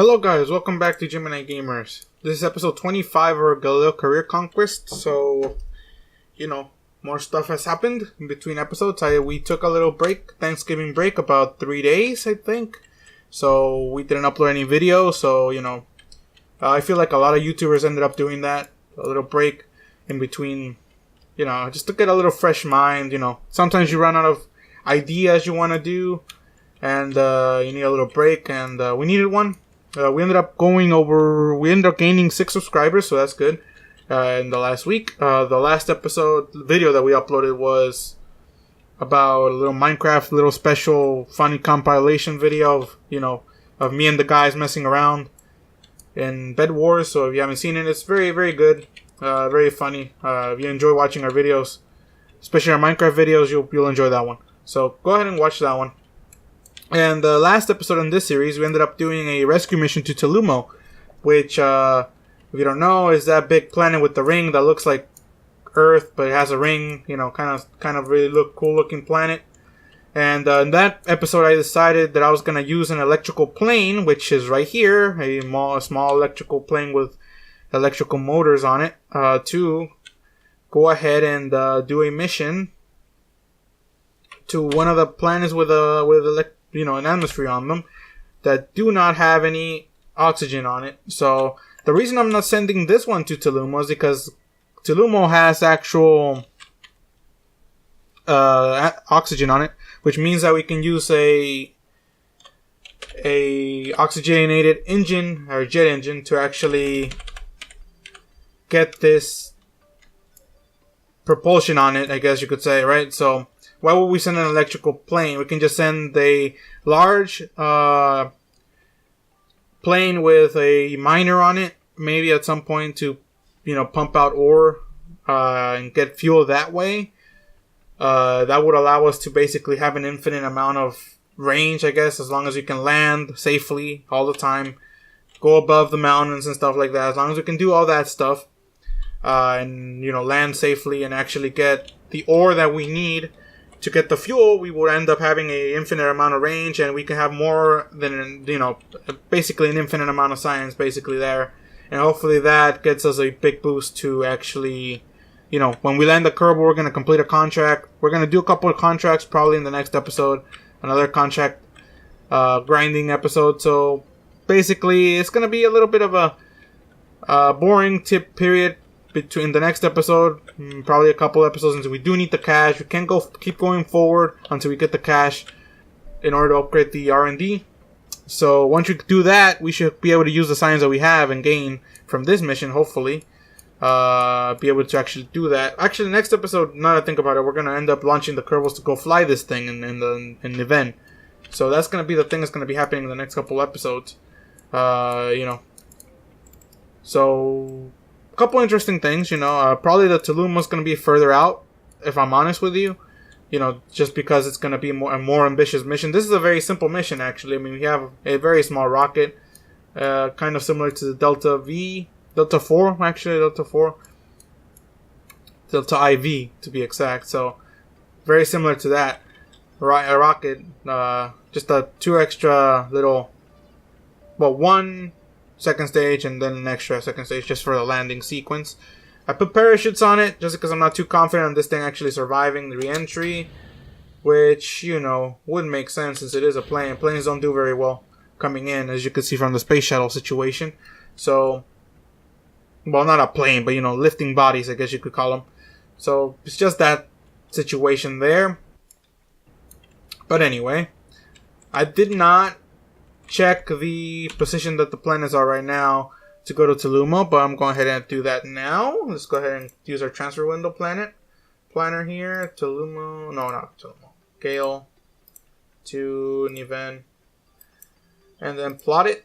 Hello guys, welcome back to Gemini Gamers. This is episode 25 of our Galileo Career Conquest. So, more stuff has happened in between episodes. We took a little break, Thanksgiving break, about 3 days, I think. So, we didn't upload any videos. So, I feel like a lot of YouTubers ended up doing that. A little break in between, just to get a little fresh mind. Sometimes you run out of ideas you want to do. And you need a little break. And we needed one. We ended up gaining 6 subscribers, so that's good. In the last week, the last video that we uploaded was about a little Minecraft, little special funny compilation video of me and the guys messing around in Bed Wars. So if you haven't seen it, it's very, very good, very funny. If you enjoy watching our videos, especially our Minecraft videos, you'll enjoy that one. So go ahead and watch that one. And the last episode in this series, we ended up doing a rescue mission to Telumo, which, if you don't know, is that big planet with the ring that looks like Earth, but it has a ring, kind of really cool looking planet. And in that episode, I decided that I was going to use an electrical plane, which is right here, a small electrical plane with electrical motors on it, to go ahead and do a mission to one of the planets with an atmosphere on them that do not have any oxygen on it. So the reason I'm not sending this one to Telumo is because Telumo has actual oxygen on it, which means that we can use a oxygenated engine or jet engine to actually get this propulsion on it, I guess you could say, right? So why would we send an electrical plane? We can just send a large plane with a miner on it, maybe at some point to, pump out ore and get fuel that way. That would allow us to basically have an infinite amount of range, I guess, as long as you can land safely all the time, go above the mountains and stuff like that. As long as we can do all that stuff and, land safely and actually get the ore that we need to get the fuel, we would end up having an infinite amount of range, and we can have more than, basically an infinite amount of science basically there. And hopefully that gets us a big boost to actually, when we land the Kerbal, we're going to complete a contract. We're going to do a couple of contracts probably in the next episode, another contract grinding episode. So basically it's going to be a little bit of a boring tip period between the next episode, probably a couple episodes until we do need the cash. We can't keep going forward until we get the cash in order to upgrade the R&D. So once we do that, we should be able to use the science that we have and gain from this mission, hopefully. Be able to actually do that. Actually, the next episode, now that I think about it, we're going to end up launching the Kerbals to go fly this thing in Niven. So that's going to be the thing that's going to be happening in the next couple episodes. So couple interesting things, probably the Telumo is going to be further out, if I'm honest with you, just because it's going to be a more ambitious mission. This is a very simple mission, actually. I mean, we have a very small rocket, kind of similar to the Delta IV to be exact. So very similar to that a rocket, just a 2 extra little, one second stage and then an extra second stage just for the landing sequence. I put parachutes on it just because I'm not too confident on this thing actually surviving the re-entry, which, wouldn't make sense since it is a plane. Planes don't do very well coming in, as you can see from the space shuttle situation. So, not a plane, but, lifting bodies, I guess you could call them. So, it's just that situation there. But anyway, I did not check the position that the planets are right now to go to Telumo, but I'm going ahead and do that now. Let's go ahead and use our transfer window planner here. Telumo, no, not Telumo. Gale to Niven, and then plot it.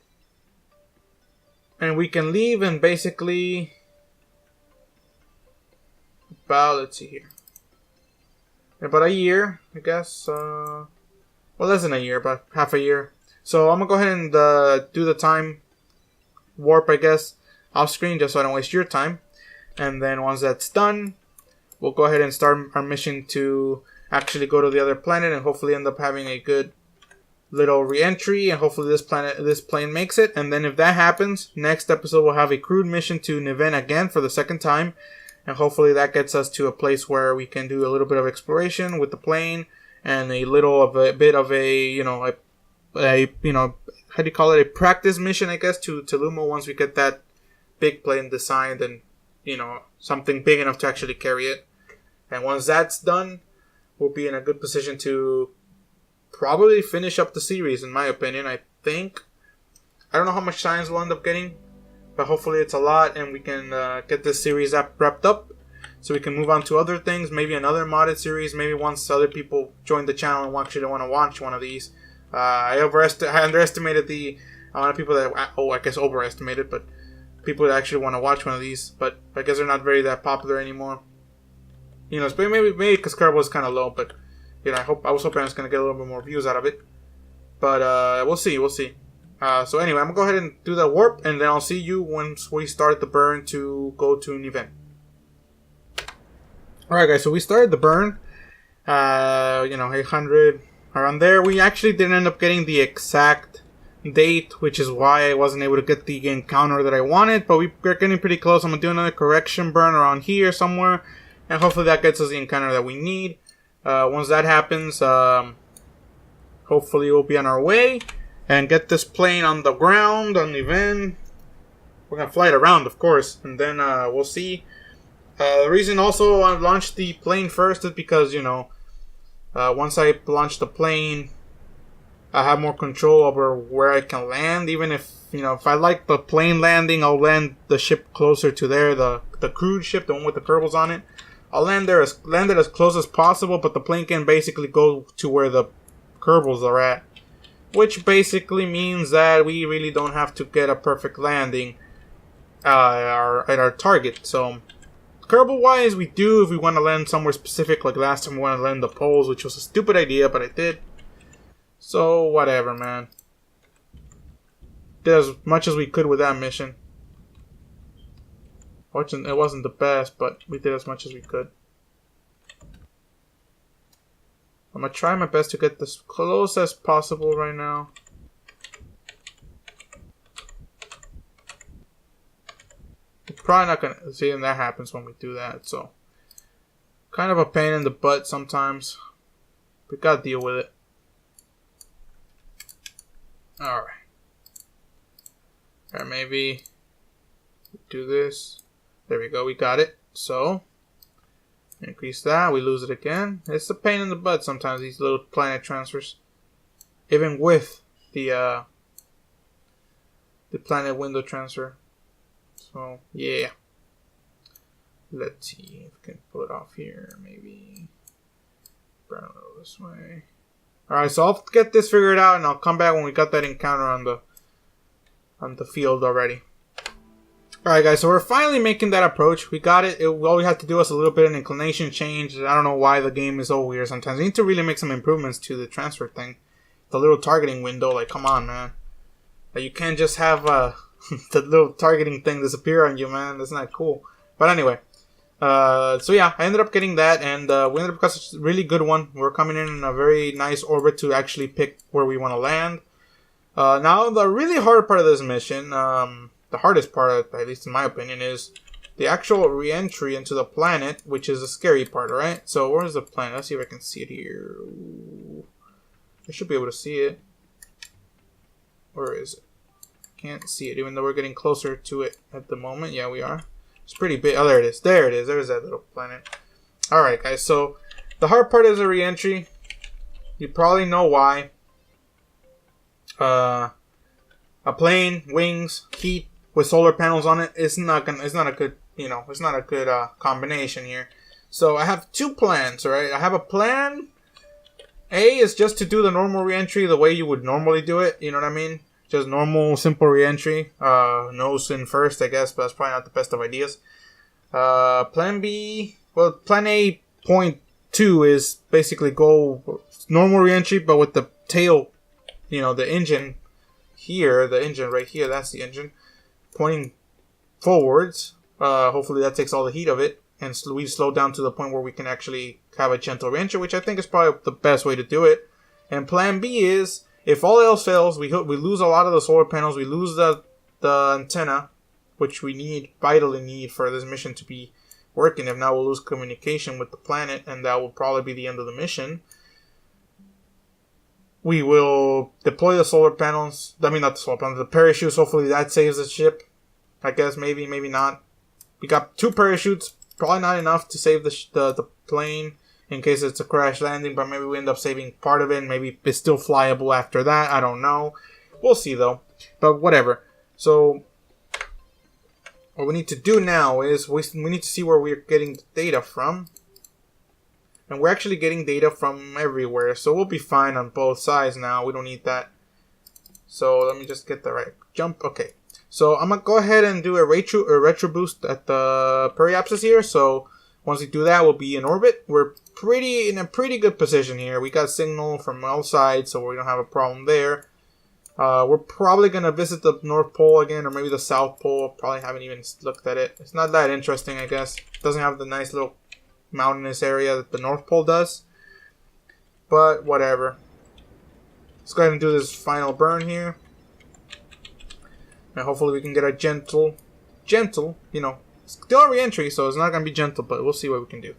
And we can leave in basically about, let's see here, about a year, I guess. Less than a year, but half a year. So I'm going to go ahead and do the time warp, I guess, off screen just so I don't waste your time. And then once that's done, we'll go ahead and start our mission to actually go to the other planet and hopefully end up having a good little re-entry, and hopefully this plane makes it. And then if that happens, next episode we'll have a crewed mission to Niven again for the second time, and hopefully that gets us to a place where we can do a little bit of exploration with the plane and a bit of a how do you call it, a practice mission, I guess, to Lumo once we get that big plane designed and something big enough to actually carry it. And once that's done, we'll be in a good position to probably finish up the series, in my opinion. I think. I don't know how much science we'll end up getting, but hopefully it's a lot, and we can get this series wrapped up so we can move on to other things. Maybe another modded series. Maybe once other people join the channel and actually want to watch one of these. I underestimated the amount of people that... I guess overestimated, but people that actually want to watch one of these. But I guess they're not very that popular anymore. Maybe because Kerbal was kind of low, but I was hoping I was going to get a little bit more views out of it. But we'll see. So anyway, I'm going to go ahead and do the warp, and then I'll see you once we start the burn to go to Niven. Alright guys, so we started the burn. 800 around there. We actually didn't end up getting the exact date, which is why I wasn't able to get the encounter that I wanted, but we're getting pretty close. I'm going to do another correction burn around here somewhere, and hopefully that gets us the encounter that we need. Once that happens, hopefully we'll be on our way and get this plane on the ground, on the event. We're going to fly it around, of course, and then we'll see. The reason also I launched the plane first is because, once I launch the plane, I have more control over where I can land. Even if, if I like the plane landing, I'll land the ship closer to there, the crewed ship, the one with the Kerbals on it. I'll land it as close as possible, but the plane can basically go to where the Kerbals are at. Which basically means that we really don't have to get a perfect landing at our target. So, Kerbal-wise, we do if we want to land somewhere specific, like last time we wanted to land the poles, which was a stupid idea, but I did. So, whatever, man. Did as much as we could with that mission. It wasn't the best, but we did as much as we could. I'm going to try my best to get as close as possible right now. We're probably not going to see, and that happens when we do that, so. Kind of a pain in the butt sometimes. We got to deal with it. Alright. Alright, maybe do this. There we go, we got it. So, increase that, we lose it again. It's a pain in the butt sometimes, these little planet transfers. Even with the planet window transfer. So, yeah. Let's see if we can pull it off here, maybe. Burn a little this way. Alright, so I'll get this figured out, and I'll come back when we got that encounter on the field already. Alright guys, so we're finally making that approach. We got it. All we have to do is a little bit of an inclination change. I don't know why the game is so weird sometimes. We need to really make some improvements to the transfer thing. The little targeting window, like, come on, man. Like, you can't just have the little targeting thing disappear on you, man. That's not cool. But anyway. So yeah, I ended up getting that, and we ended up getting a really good one. We're coming in a very nice orbit to actually pick where we want to land. Now, the really hard part of this mission, the hardest part, at least in my opinion, is the actual re-entry into the planet, which is the scary part, right? So, where's the planet? Let's see if I can see it here. Ooh. I should be able to see it. Where is it? Can't see it, even though we're getting closer to it at the moment. Yeah, we are. It's pretty big. Oh, there it is. There it is. There's that little planet. Alright, guys. So, the hard part is the re-entry. You probably know why. A plane, wings, heat with solar panels on it. It's not a good combination here. So, I have two plans, right? I have a plan. A is just to do the normal re-entry the way you would normally do it. You know what I mean? Just normal, simple re-entry. Nose in first, I guess, but that's probably not the best of ideas. Plan B, well, Plan A point 2 is basically go normal re-entry, but with the tail, the engine here, the engine right here, that's the engine, pointing forwards. Hopefully that takes all the heat of it, and we slow down to the point where we can actually have a gentle re-entry, which I think is probably the best way to do it. And Plan B is if all else fails, we lose a lot of the solar panels. We lose the antenna, which we vitally need for this mission to be working. If not, we'll lose communication with the planet, and that will probably be the end of the mission. We will deploy the solar panels. I mean, not the solar panels, the parachutes. Hopefully that saves the ship. I guess maybe not. We got 2 parachutes. Probably not enough to save the plane in case it's a crash landing, but maybe we end up saving part of it. Maybe it's still flyable after that. I don't know. We'll see though. But whatever. So what we need to do now is we need to see where we're getting the data from. And we're actually getting data from everywhere. So we'll be fine on both sides now. We don't need that. So let me just get the right jump. Okay. So I'm going to go ahead and do a retro boost at the periapsis here. So once we do that, we'll be in orbit. We're in a pretty good position here. We got signal from all sides, so we don't have a problem there. We're probably going to visit the North Pole again, or maybe the South Pole. Probably haven't even looked at it. It's not that interesting, I guess. It doesn't have the nice little mountainous area that the North Pole does. But whatever. Let's go ahead and do this final burn here. And hopefully we can get a gentle, you know, still a re-entry, so it's not going to be gentle, but we'll see what we can do.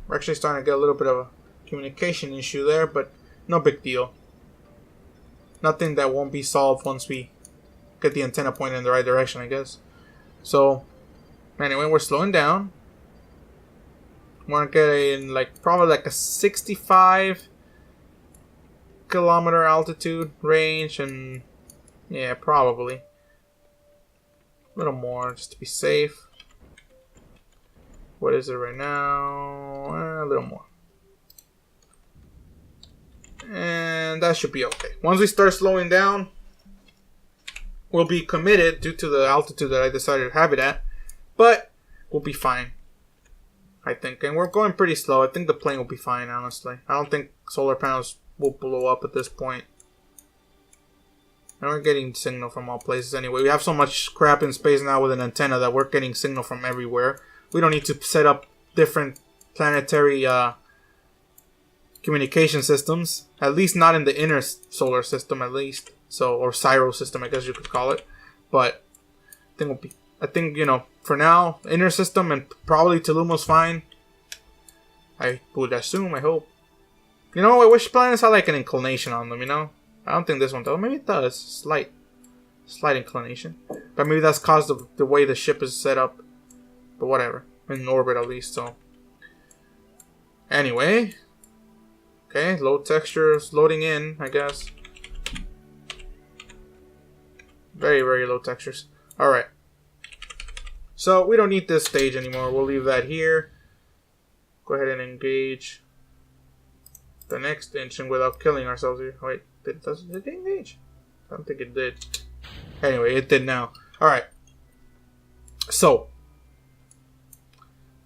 We're actually starting to get a little bit of a communication issue there, but no big deal. Nothing that won't be solved once we get the antenna pointed in the right direction, I guess. So, anyway, we're slowing down. Want to get in probably like a 65 kilometer altitude range, and yeah, probably a little more just to be safe. What is it right now? A little more, and that should be okay. Once we start slowing down, we'll be committed due to the altitude that I decided to have it at, but we'll be fine, I think. And we're going pretty slow. I think the plane will be fine, honestly. I don't think solar panels will blow up at this point. And we're getting signal from all places anyway. We have so much crap in space now with an antenna that we're getting signal from everywhere. We don't need to set up different planetary communication systems. At least not in the inner solar system, at least. So, or Cyro system, I guess you could call it. But I think, you know, for now, inner system and probably Tulumo's fine. I would assume, I hope. You know, I wish planets had like an inclination on them, you know? I don't think this one does. Maybe it does. Slight inclination. But maybe that's caused of the way the ship is set up. But whatever. In orbit at least, so. Anyway. Okay, low textures loading in, I guess. Very, very low textures. Alright. So, we don't need this stage anymore. We'll leave that here. Go ahead and engage the next engine without killing ourselves here. Wait, did it engage? I don't think it did. Anyway, it did now. Alright. So,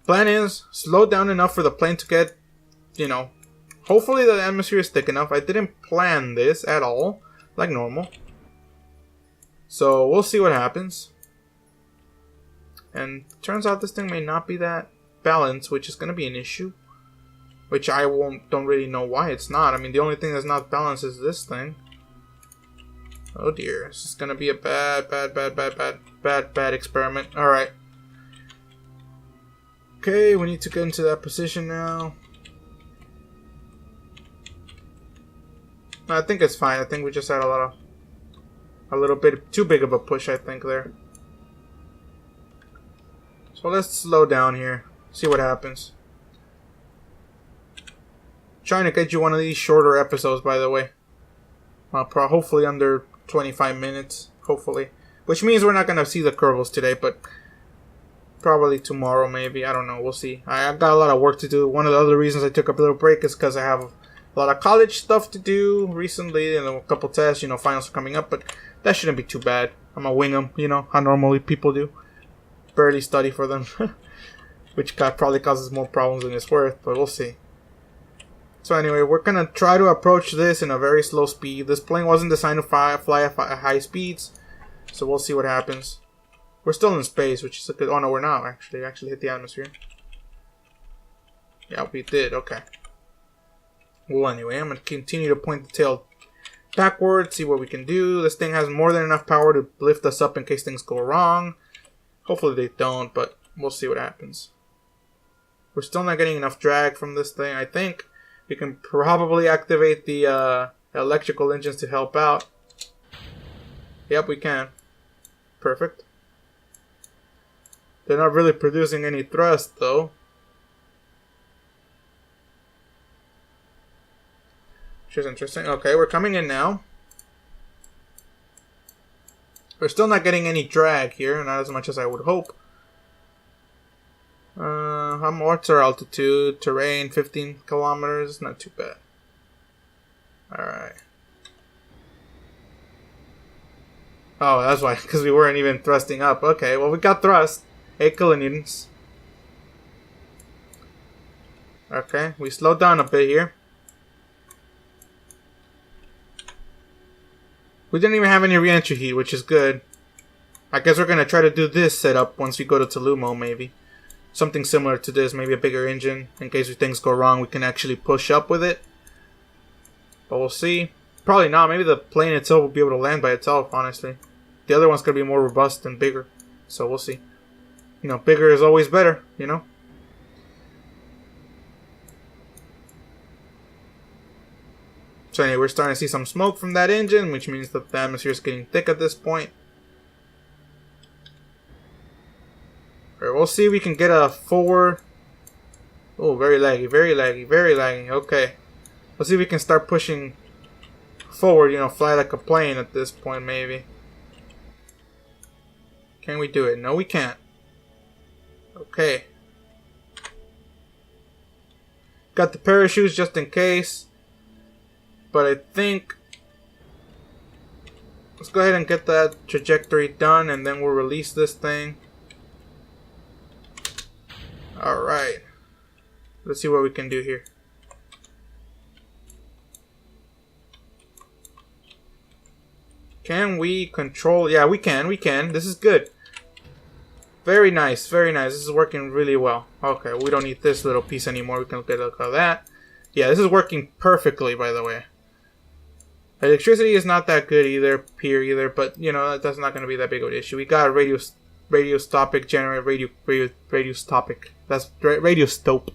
plan is slow down enough for the plane to get, you know, hopefully the atmosphere is thick enough. I didn't plan this at all, like normal. So, we'll see what happens. And turns out this thing may not be that balanced, which is going to be an issue. Which I don't really know why it's not. I mean, the only thing that's not balanced is this thing. Oh dear. This is going to be a bad experiment. Alright. Okay, we need to get into that position now. I think it's fine. I think we just had a little bit too big of a push, I think, there. So let's slow down here. See what happens. Trying to get you one of these shorter episodes, by the way. Hopefully under 25 minutes. Hopefully. Which means we're not going to see the Kerbals today, but probably tomorrow maybe. I don't know. We'll see. I've got a lot of work to do. One of the other reasons I took a little break is because I have a lot of college stuff to do recently. And a couple tests. You know, finals are coming up. But that shouldn't be too bad. I'm going to wing them, you know, how normally people do. Barely study for them. Which probably causes more problems than it's worth. But we'll see. So anyway, we're going to try to approach this in a very slow speed. This plane wasn't designed to fly at high speeds. So we'll see what happens. We're still in space, which is a good... Oh no, we're not actually. We actually hit the atmosphere. Yeah, we did. Okay. Well, anyway, I'm going to continue to point the tail backwards, see what we can do. This thing has more than enough power to lift us up in case things go wrong. Hopefully they don't, but we'll see what happens. We're still not getting enough drag from this thing. I think we can probably activate the electrical engines to help out. Yep, we can. Perfect. They're not really producing any thrust, though. Which is interesting. Okay, we're coming in now. We're still not getting any drag here, not as much as I would hope. What's our altitude? Terrain, 15 kilometers. Not too bad. Alright. Oh, that's why, because we weren't even thrusting up. Okay, well, we got thrust. 8 kilonewtons. Okay, we slowed down a bit here. We didn't even have any re-entry heat, which is good. I guess we're going to try to do this setup once we go to Tulumo, maybe. Something similar to this, maybe a bigger engine. In case things go wrong, we can actually push up with it. But we'll see. Probably not. Maybe the plane itself will be able to land by itself, honestly. The other one's going to be more robust and bigger. So we'll see. You know, bigger is always better, you know? So anyway, we're starting to see some smoke from that engine, which means that the atmosphere is getting thick at this point. Alright, we'll see if we can get a forward. Oh, very laggy, very laggy, very laggy. Okay. Let's see if we can start pushing forward, you know, fly like a plane at this point, maybe. Can we do it? No, we can't. Okay. Got the parachutes just in case. But I think... let's go ahead and get that trajectory done, and then we'll release this thing. Alright. Let's see what we can do here. Can we control... yeah, we can. This is good. Very nice, very nice. This is working really well. Okay, we don't need this little piece anymore. We can get a look at that. Yeah, this is working perfectly, by the way. Electricity is not that good either, here either, but, you know, that's not going to be that big of an issue. We got a radiostopic generator, radiostopic. That's radiostope.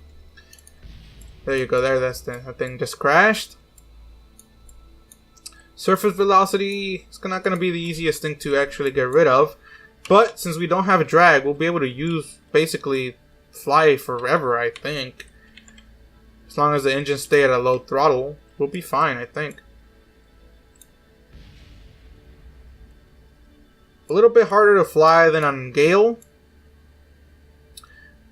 There you go, there, that's the thing just crashed. Surface velocity is not going to be the easiest thing to actually get rid of. But since we don't have a drag, we'll be able to basically fly forever, I think. As long as the engines stay at a low throttle, we'll be fine, I think. A little bit harder to fly than on Gale.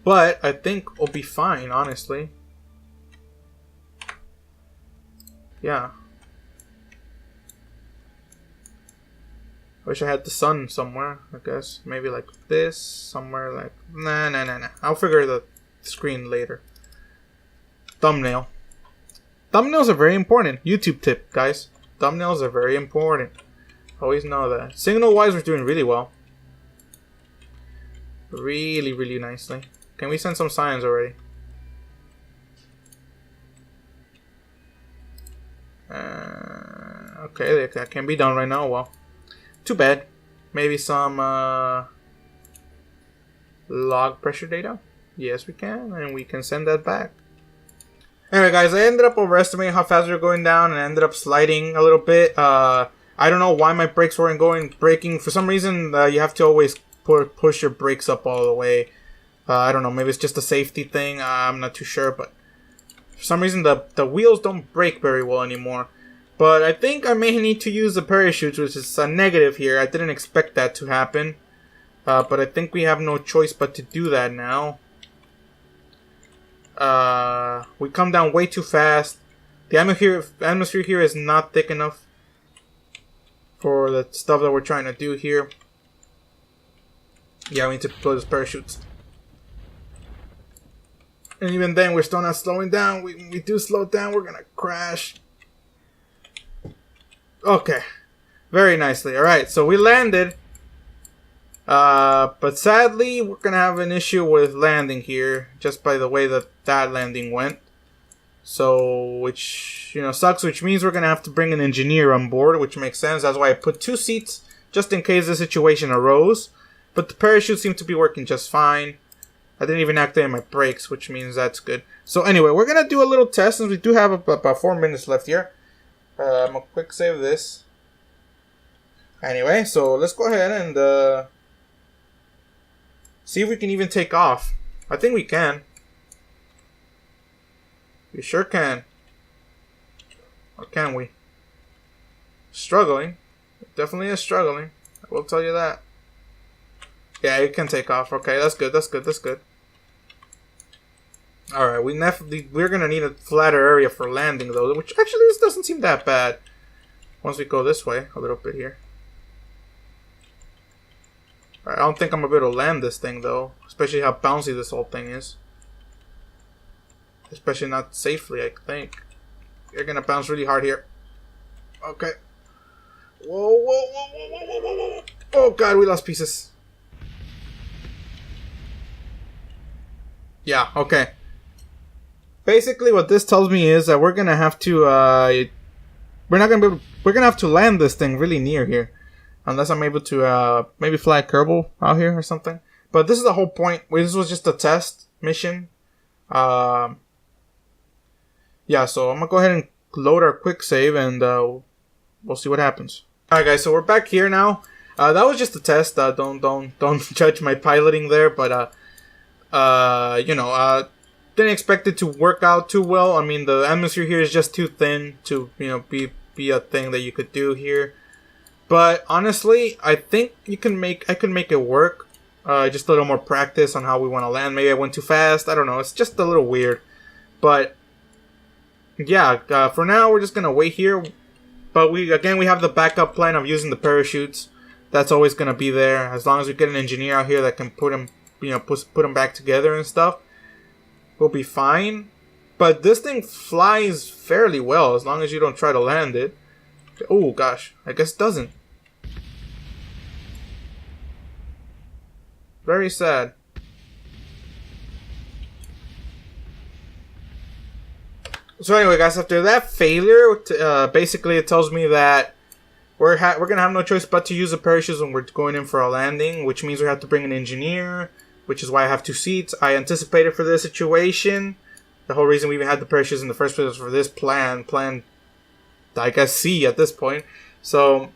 But I think we'll be fine, honestly. Yeah. Wish I had the sun somewhere, I guess. Maybe like this, somewhere like... Nah. I'll figure the screen later. Thumbnail. Thumbnails are very important. YouTube tip, guys. Thumbnails are very important. Always know that. Signal-wise, we're doing really well. Really, really nicely. Can we send some signs already? Okay, that can be done right now. Well, too bad. Maybe some log pressure data. Yes, we can, and we can send that back. Anyway, guys, I ended up overestimating how fast we were going down, and I ended up sliding a little bit. I don't know why my brakes weren't braking. For some reason, you have to always push your brakes up all the way. I don't know, maybe it's just a safety thing. I'm not too sure, but for some reason the wheels don't brake very well anymore. But I think I may need to use the parachutes, which is a negative here. I didn't expect that to happen. But I think we have no choice but to do that now. We come down way too fast. The atmosphere here is not thick enough for the stuff that we're trying to do here. Yeah, we need to deploy those parachutes. And even then, we're still not slowing down. We do slow down, we're gonna crash. Okay. Very nicely. Alright, so we landed. But sadly, we're gonna have an issue with landing here, just by the way that landing went. So, which, sucks, which means we're going to have to bring an engineer on board, which makes sense. That's why I put 2 seats, just in case the situation arose. But the parachute seemed to be working just fine. I didn't even activate my brakes, which means that's good. So anyway, we're going to do a little test, since we do have about 4 minutes left here. I'm going to quick save this. Anyway, so let's go ahead and see if we can even take off. I think we can. We sure can. Or can we? Struggling. It definitely is struggling. I will tell you that. Yeah, it can take off. Okay, that's good. That's good. That's good. Alright, we're going to need a flatter area for landing, though. Which, actually, this doesn't seem that bad. Once we go this way, a little bit here. Alright, I don't think I'm going to be able to land this thing, though. Especially how bouncy this whole thing is. Especially not safely, I think. You're going to bounce really hard here. Okay. Whoa, whoa, whoa, whoa, whoa, whoa, whoa. Oh, God, we lost pieces. Yeah, okay. Basically, what this tells me is that we're gonna have to, we're gonna have to land this thing really near here, unless I'm able to, maybe fly a Kerbal out here or something. But this is the whole point. This was just a test mission. Yeah, so I'm gonna go ahead and load our quick save, and we'll see what happens. All right, guys. So we're back here now. That was just a test. Don't judge my piloting there, but didn't expect it to work out too well. I mean, the atmosphere here is just too thin to, be a thing that you could do here. But honestly, I think I could make it work. Just a little more practice on how we want to land. Maybe I went too fast. I don't know. It's just a little weird. But yeah, for now we're just gonna wait here. But we have the backup plan of using the parachutes. That's always gonna be there as long as we get an engineer out here that can put them. Put them back together and stuff. We'll be fine. But this thing flies fairly well as long as you don't try to land it. Oh gosh, I guess it doesn't. Very sad. So anyway, guys, after that failure, basically it tells me that we're gonna have no choice but to use the parachutes when we're going in for a landing, which means we have to bring an engineer. Which is why I have 2 seats. I anticipated for this situation. The whole reason we even had the parachutes in the first place was for this plan, I guess, C at this point. So,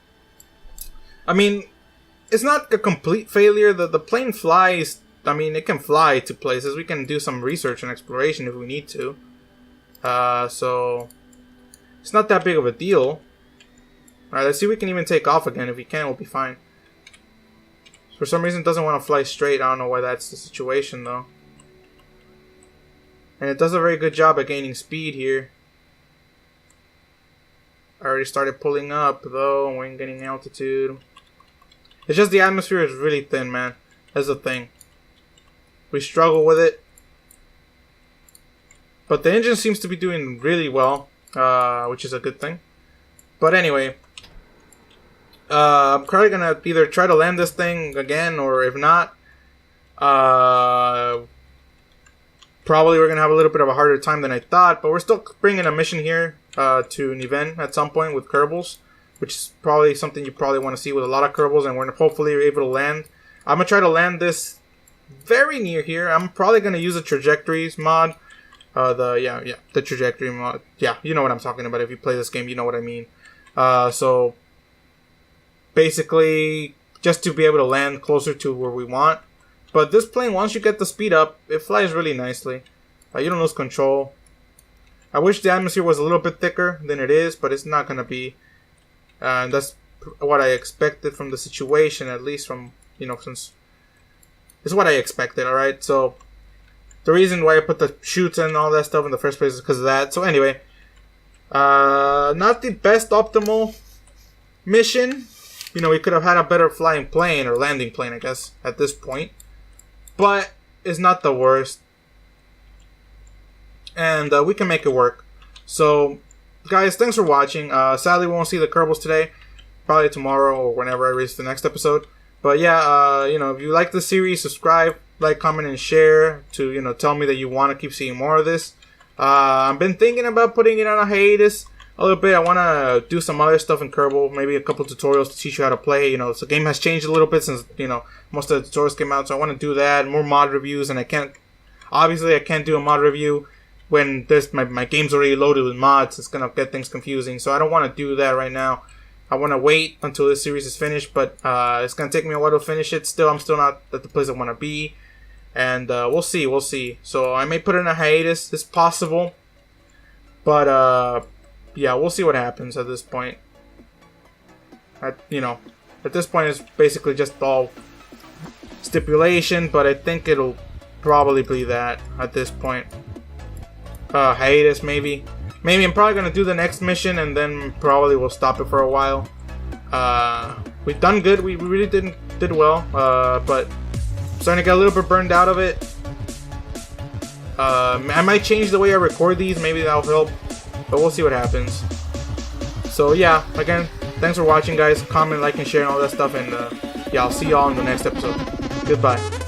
I mean, it's not a complete failure. The plane flies. I mean, it can fly to places. We can do some research and exploration if we need to. So, it's not that big of a deal. Alright, let's see if we can even take off again. If we can, we'll be fine. For some reason, it doesn't want to fly straight. I don't know why that's the situation, though. And it does a very good job at gaining speed here. I already started pulling up, though, and we're getting altitude. It's just the atmosphere is really thin, man. That's the thing. We struggle with it. But the engine seems to be doing really well, which is a good thing. But anyway... I'm probably gonna either try to land this thing again, or if not, probably we're gonna have a little bit of a harder time than I thought. But we're still bringing a mission here to Niven at some point with Kerbals, which is probably something you probably want to see with a lot of Kerbals, and we're hopefully able to land. I'm gonna try to land this very near here. I'm probably gonna use the trajectories mod, the trajectory mod. Yeah, you know what I'm talking about. If you play this game, you know what I mean. So. Basically, just to be able to land closer to where we want. But this plane, once you get the speed up, it flies really nicely. You don't lose control. I wish the atmosphere was a little bit thicker than it is, but it's not going to be. And that's what I expected from the situation, at least from, since... It's what I expected, alright? So, the reason why I put the chutes and all that stuff in the first place is because of that. So anyway, not the best optimal mission. We could have had a better flying plane, or landing plane, I guess, at this point. But it's not the worst. And we can make it work. So, guys, thanks for watching. Sadly, we won't see the Kerbals today. Probably tomorrow or whenever I release the next episode. But yeah, if you like the series, subscribe, like, comment, and share to, tell me that you want to keep seeing more of this. I've been thinking about putting it on a hiatus a little bit. I want to do some other stuff in Kerbal, maybe a couple tutorials to teach you how to play. You know, so the game has changed a little bit since, you know, most of the tutorials came out. So I want to do that, more mod reviews, and I can't do a mod review when my game's already loaded with mods. It's gonna get things confusing, so I don't want to do that right now. I want to wait until this series is finished, but it's gonna take me a while to finish it. I'm still not at the place I want to be, and we'll see. So I may put it in a hiatus. It's possible, but yeah, we'll see what happens at this point. At this point, it's basically just all stipulation, but I think it'll probably be that at this point. Hiatus, maybe I'm probably gonna do the next mission, and then probably we'll stop it for a while. We've done good. We really did well, but I'm starting to get a little bit burned out of it. I might change the way I record these. Maybe that'll help, but we'll see what happens. So yeah, again, thanks for watching, guys. Comment, like, and share, and all that stuff. And yeah, I'll see y'all in the next episode. Goodbye.